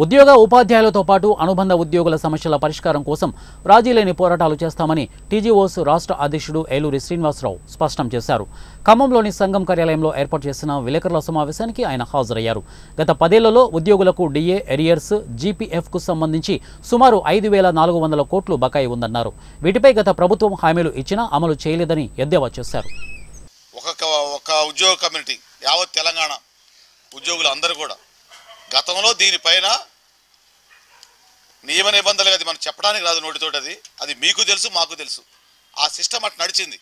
ఉద్యోగ ఉపాధ్యాయులతో పాటు అనుబంధ ఉద్యోగుల సమస్యల పరిష్కారం కోసం రాజీలేని పోరాటాలు చేస్తామని టీజీఓస్ రాష్ట్ర అధ్యక్షుడు ఏలూరి శ్రీనివాసరావు స్పష్టం చేశారు. ఖమ్మంలోని సంఘం కార్యాలయంలో ఏర్పాటు చేసిన విలేకరుల సమావేశానికి ఆయన హాజరయ్యారు. గత 10 ఏళ్లలో ఉద్యోగులకు డిఏ, ఎరియర్స్, జీపీఎఫ్కు సంబంధించి సుమారు 5,400 కోట్లు బకాయి ఉందన్నారు. వీటిపై గత ప్రభుత్వం హామీలు ఇచ్చినా అమలు చేయలేదని ఎద్దేవా చేశారు. ఒక ఉద్యోగ కమ్యూనిటీ యావత్ తెలంగాణ ఉద్యోగులు అందరూ కూడా గతంలో దీనిపైన నియమ నిబంధనలు అది మనం చెప్పడానికి రాదు, నోటితోటి అది మీకు తెలుసు, మాకు తెలుసు. ఆ సిస్టమ్ అటు నడిచింది,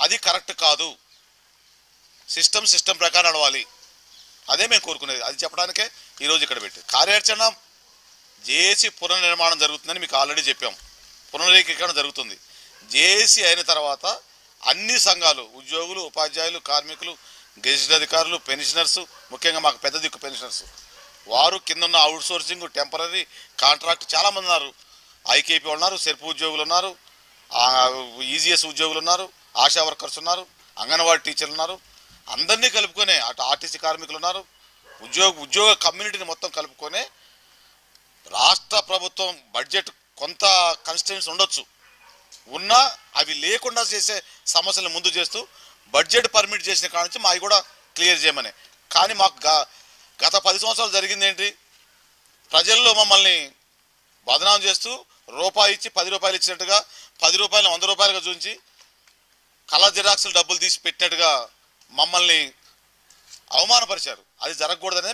అది కరెక్ట్ కాదు. సిస్టమ్ ప్రకారం నడవాలి, అదే మేము కోరుకునేది. అది చెప్పడానికే ఈరోజు ఇక్కడ పెట్టి కార్యాచరణ జేఏసీ పునర్నిర్మాణం జరుగుతుందని మీకు ఆల్రెడీ చెప్పాం. పునరేకీకరణ జరుగుతుంది. జేఏసీ అయిన తర్వాత అన్ని సంఘాలు, ఉద్యోగులు, ఉపాధ్యాయులు, కార్మికులు, గెజిటెడ్ అధికారులు, పెన్షనర్స్, ముఖ్యంగా మాకు పెద్ద దిక్కు పెన్షనర్స్, వారు కింద ఉన్న అవుట్ సోర్సింగ్, టెంపరీ, కాంట్రాక్ట్ చాలామంది ఉన్నారు. ఐకేపీ ఉన్నారు, సెర్ప్ ఉద్యోగులు ఉన్నారు, ఈజీఎస్ ఉద్యోగులు ఉన్నారు, ఆశా వర్కర్స్ ఉన్నారు, అంగన్వాడీ టీచర్లు ఉన్నారు. అందరినీ కలుపుకొనే అటు ఆర్టీసీ కార్మికులు ఉన్నారు. ఉద్యోగ కమ్యూనిటీని మొత్తం కలుపుకొనే రాష్ట్ర ప్రభుత్వం బడ్జెట్ కొంత కన్స్టెన్స్ ఉండొచ్చు, ఉన్నా అవి లేకుండా చేసే సమస్యలను ముందు చేస్తూ బడ్జెట్ పర్మిట్ చేసిన కాడ నుంచి మావి కూడా క్లియర్ చేయమని. కానీ మాకు గత 10 సంవత్సరాలు జరిగింది ఏంటి? ప్రజల్లో మమ్మల్ని బదనాం చేస్తూ రూపాయి ఇచ్చి 10 రూపాయలు ఇచ్చినట్టుగా, 10 రూపాయలు 100 రూపాయలుగా చూపించి కలర్ జిరాక్సులు డబ్బులు తీసి పెట్టినట్టుగా మమ్మల్ని అవమానపరిచారు. అది జరగకూడదనే